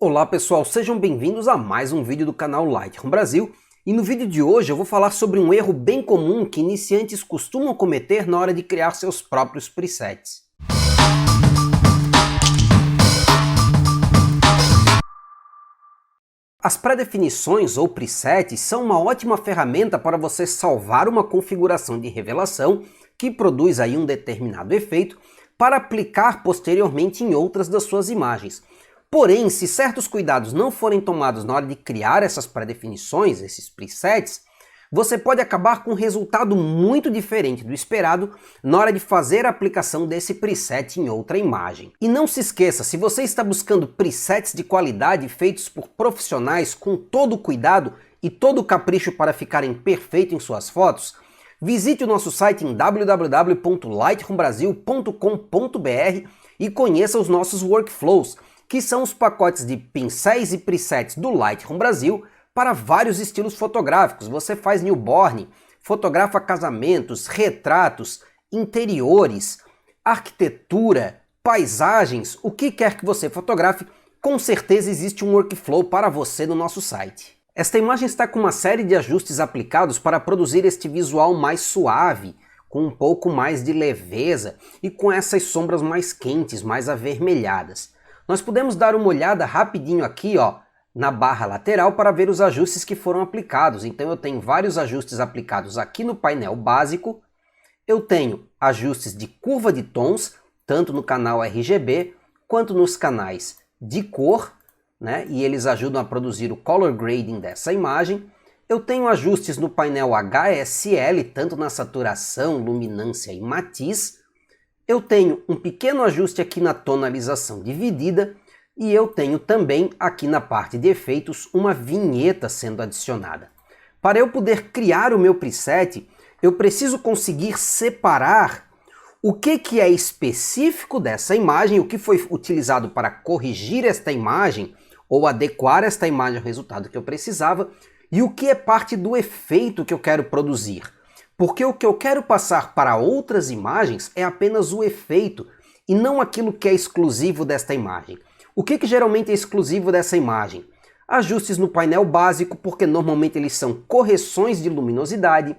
Olá pessoal, sejam bem-vindos a mais um vídeo do canal Lightroom Brasil. E no vídeo de hoje eu vou falar sobre um erro bem comum que iniciantes costumam cometer na hora de criar seus próprios presets. As pré-definições ou presets são uma ótima ferramenta para você salvar uma configuração de revelação que produz aí um determinado efeito para aplicar posteriormente em outras das suas imagens. Porém, se certos cuidados não forem tomados na hora de criar essas pré-definições, esses presets, você pode acabar com um resultado muito diferente do esperado na hora de fazer a aplicação desse preset em outra imagem. E não se esqueça, se você está buscando presets de qualidade feitos por profissionais com todo o cuidado e todo o capricho para ficarem perfeitos em suas fotos, visite o nosso site em www.lightroombrasil.com.br e conheça os nossos workflows, que são os pacotes de pincéis e presets do Lightroom Brasil para vários estilos fotográficos. Você faz newborn, fotografa casamentos, retratos, interiores, arquitetura, paisagens, o que quer que você fotografe, com certeza existe um workflow para você no nosso site. Esta imagem está com uma série de ajustes aplicados para produzir este visual mais suave, com um pouco mais de leveza e com essas sombras mais quentes, mais avermelhadas. Nós podemos dar uma olhada rapidinho aqui, na barra lateral para ver os ajustes que foram aplicados. Então eu tenho vários ajustes aplicados aqui no painel básico. Eu tenho ajustes de curva de tons, tanto no canal RGB quanto nos canais de cor, né? E eles ajudam a produzir o color grading dessa imagem. Eu tenho ajustes no painel HSL, tanto na saturação, luminância e matiz. Eu tenho um pequeno ajuste aqui na tonalização dividida e eu tenho também aqui na parte de efeitos uma vinheta sendo adicionada. Para eu poder criar o meu preset, eu preciso conseguir separar o que é específico dessa imagem, o que foi utilizado para corrigir esta imagem ou adequar esta imagem ao resultado que eu precisava e o que é parte do efeito que eu quero produzir. Porque o que eu quero passar para outras imagens é apenas o efeito e não aquilo que é exclusivo desta imagem. O que geralmente é exclusivo dessa imagem? Ajustes no painel básico, porque normalmente eles são correções de luminosidade,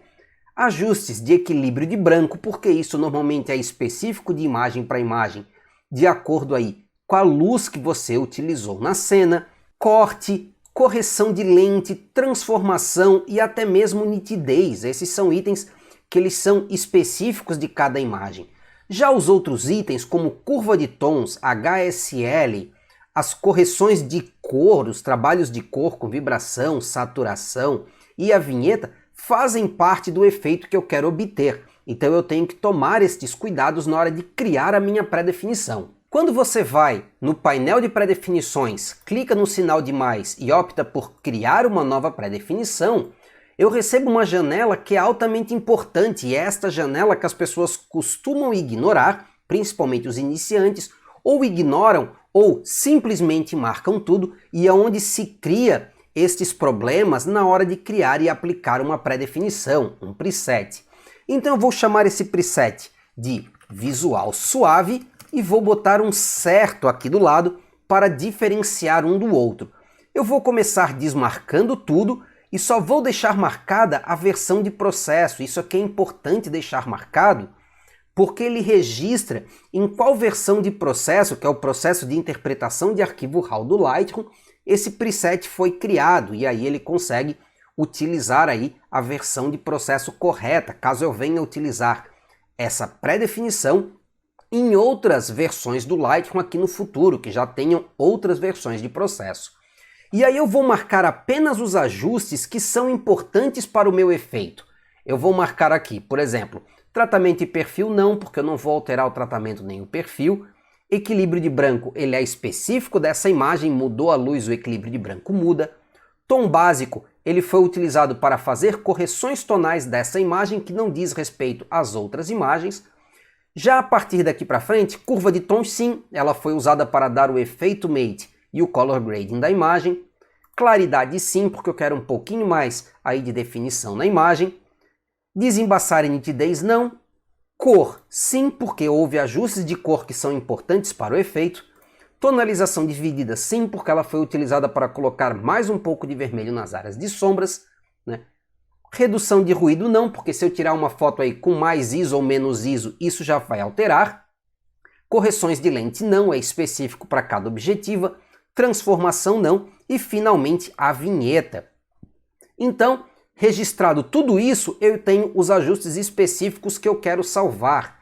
ajustes de equilíbrio de branco, porque isso normalmente é específico de imagem para imagem, de acordo aí com a luz que você utilizou na cena, corte, correção de lente, transformação e até mesmo nitidez. Esses são itens que eles são específicos de cada imagem. Já os outros itens, como curva de tons, HSL, as correções de cor, os trabalhos de cor com vibração, saturação e a vinheta, fazem parte do efeito que eu quero obter. Então eu tenho que tomar estes cuidados na hora de criar a minha pré-definição. Quando você vai no painel de pré-definições, clica no sinal de mais e opta por criar uma nova pré-definição, eu recebo uma janela que é altamente importante e é esta janela que as pessoas costumam ignorar, principalmente os iniciantes, ou ignoram ou simplesmente marcam tudo, e é onde se cria estes problemas na hora de criar e aplicar uma pré-definição, um preset. Então eu vou chamar esse preset de visual suave e vou botar um certo aqui do lado para diferenciar um do outro. Eu vou começar desmarcando tudo e só vou deixar marcada a versão de processo. Isso aqui é importante deixar marcado porque ele registra em qual versão de processo, que é o processo de interpretação de arquivo RAW do Lightroom, esse preset foi criado e aí ele consegue utilizar aí a versão de processo correta, caso eu venha utilizar essa pré-definição em outras versões do Lightroom aqui no futuro, que já tenham outras versões de processo. E aí eu vou marcar apenas os ajustes que são importantes para o meu efeito. Eu vou marcar aqui, por exemplo, tratamento e perfil não, porque eu não vou alterar o tratamento nem o perfil. Equilíbrio de branco, ele é específico dessa imagem, mudou a luz, o equilíbrio de branco muda. Tom básico, ele foi utilizado para fazer correções tonais dessa imagem que não diz respeito às outras imagens. Já a partir daqui para frente, curva de tons sim, ela foi usada para dar o efeito mate e o color grading da imagem. Claridade sim, porque eu quero um pouquinho mais aí de definição na imagem. Desembaçar e nitidez não. Cor sim, porque houve ajustes de cor que são importantes para o efeito. Tonalização dividida sim, porque ela foi utilizada para colocar mais um pouco de vermelho nas áreas de sombras, né? Redução de ruído não, porque se eu tirar uma foto aí com mais ISO ou menos ISO, isso já vai alterar. Correções de lente não, é específico para cada objetiva. Transformação não. E finalmente a vinheta. Então, registrado tudo isso, eu tenho os ajustes específicos que eu quero salvar.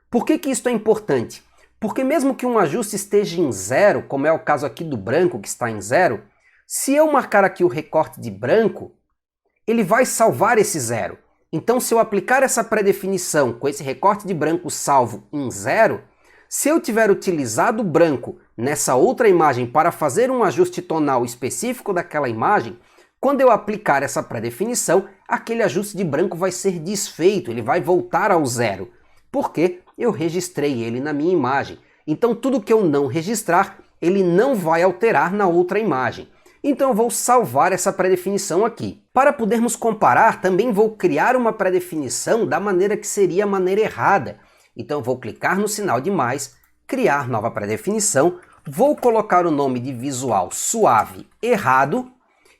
Por que isso é importante? Porque mesmo que um ajuste esteja em 0, como é o caso aqui do branco que está em 0, se eu marcar aqui o recorte de branco, ele vai salvar esse 0. Então, se eu aplicar essa pré-definição com esse recorte de branco salvo em 0, se eu tiver utilizado o branco nessa outra imagem para fazer um ajuste tonal específico daquela imagem, quando eu aplicar essa pré-definição, aquele ajuste de branco vai ser desfeito, ele vai voltar ao 0, porque eu registrei ele na minha imagem. Então tudo que eu não registrar, ele não vai alterar na outra imagem. Então eu vou salvar essa pré-definição aqui. Para podermos comparar, também vou criar uma pré-definição da maneira que seria a maneira errada. Então eu vou clicar no sinal de mais, criar nova pré-definição, vou colocar o nome de visual suave errado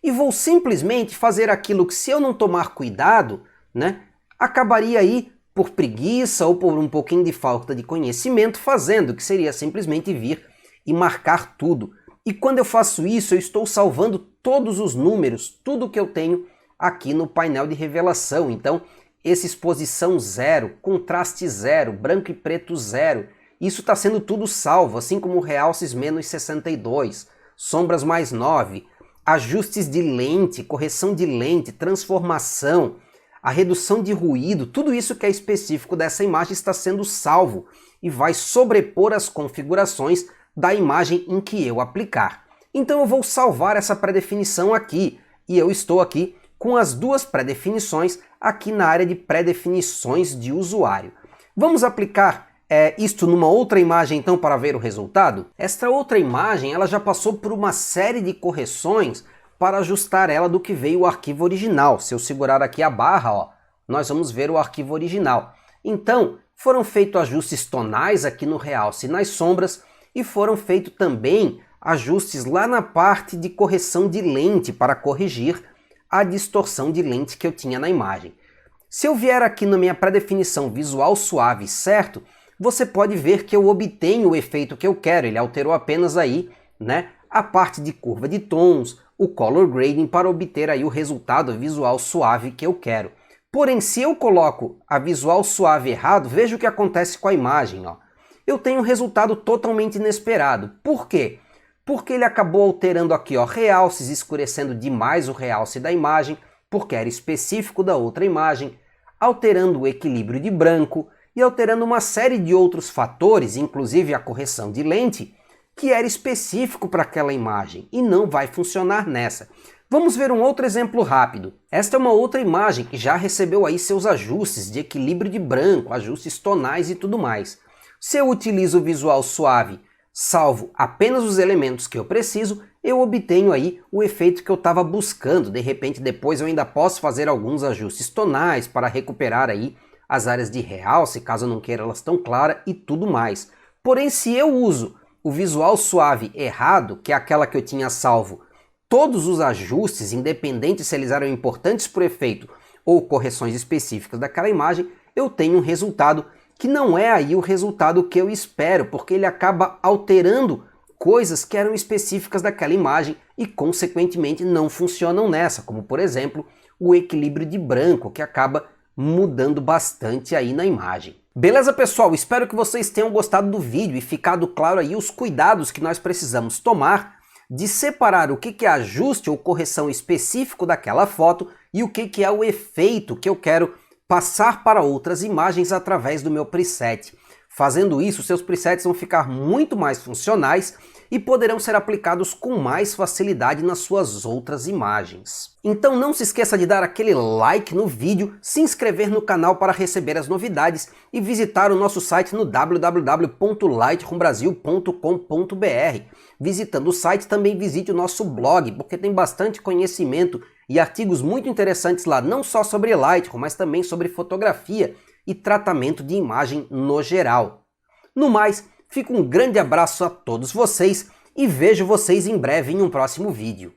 e vou simplesmente fazer aquilo que, se eu não tomar cuidado, né, acabaria aí por preguiça ou por um pouquinho de falta de conhecimento fazendo, que seria simplesmente vir e marcar tudo. E quando eu faço isso, eu estou salvando todos os números, tudo que eu tenho aqui no painel de revelação. Então, esse exposição 0, contraste 0, branco e preto 0, isso está sendo tudo salvo, assim como realces menos 62, sombras mais 9, ajustes de lente, correção de lente, transformação, a redução de ruído, tudo isso que é específico dessa imagem está sendo salvo e vai sobrepor as configurações da imagem em que eu aplicar. Então eu vou salvar essa pré-definição aqui, e eu estou aqui com as duas pré-definições aqui na área de pré-definições de usuário. Vamos aplicar isto numa outra imagem então para ver o resultado? Esta outra imagem ela já passou por uma série de correções para ajustar ela do que veio o arquivo original. Se eu segurar aqui a barra, ó, nós vamos ver o arquivo original. Então, foram feitos ajustes tonais aqui no realce e nas sombras, e foram feitos também ajustes lá na parte de correção de lente para corrigir a distorção de lente que eu tinha na imagem. Se eu vier aqui na minha pré-definição visual suave certo, você pode ver que eu obtenho o efeito que eu quero. Ele alterou apenas aí, né, a parte de curva de tons, o color grading para obter aí o resultado visual suave que eu quero. Porém, se eu coloco a visual suave errado, veja o que acontece com a imagem, ó. Eu tenho um resultado totalmente inesperado. Por quê? Porque ele acabou alterando aqui, ó, realces, escurecendo demais o realce da imagem, porque era específico da outra imagem, alterando o equilíbrio de branco e alterando uma série de outros fatores, inclusive a correção de lente, que era específico para aquela imagem e não vai funcionar nessa. Vamos ver um outro exemplo rápido. Esta é uma outra imagem que já recebeu aí seus ajustes de equilíbrio de branco, ajustes tonais e tudo mais. Se eu utilizo o visual suave, salvo apenas os elementos que eu preciso, eu obtenho aí o efeito que eu estava buscando. De repente depois eu ainda posso fazer alguns ajustes tonais para recuperar aí as áreas de realce, caso eu não queira elas tão claras e tudo mais. Porém, se eu uso o visual suave errado, que é aquela que eu tinha salvo todos os ajustes, independente se eles eram importantes para o efeito ou correções específicas daquela imagem, eu tenho um resultado que não é aí o resultado que eu espero, porque ele acaba alterando coisas que eram específicas daquela imagem e, consequentemente, não funcionam nessa, como, por exemplo, o equilíbrio de branco, que acaba mudando bastante aí na imagem. Beleza, pessoal? Espero que vocês tenham gostado do vídeo e ficado claro aí os cuidados que nós precisamos tomar de separar o que é ajuste ou correção específico daquela foto e o que é o efeito que eu quero passar para outras imagens através do meu preset. Fazendo isso, seus presets vão ficar muito mais funcionais e poderão ser aplicados com mais facilidade nas suas outras imagens. Então não se esqueça de dar aquele like no vídeo, se inscrever no canal para receber as novidades e visitar o nosso site no www.lightroombrasil.com.br. Visitando o site, também visite o nosso blog, porque tem bastante conhecimento e artigos muito interessantes lá, não só sobre Lightroom, mas também sobre fotografia e tratamento de imagem no geral. No mais, Fica um grande abraço a todos vocês e vejo vocês em breve em um próximo vídeo.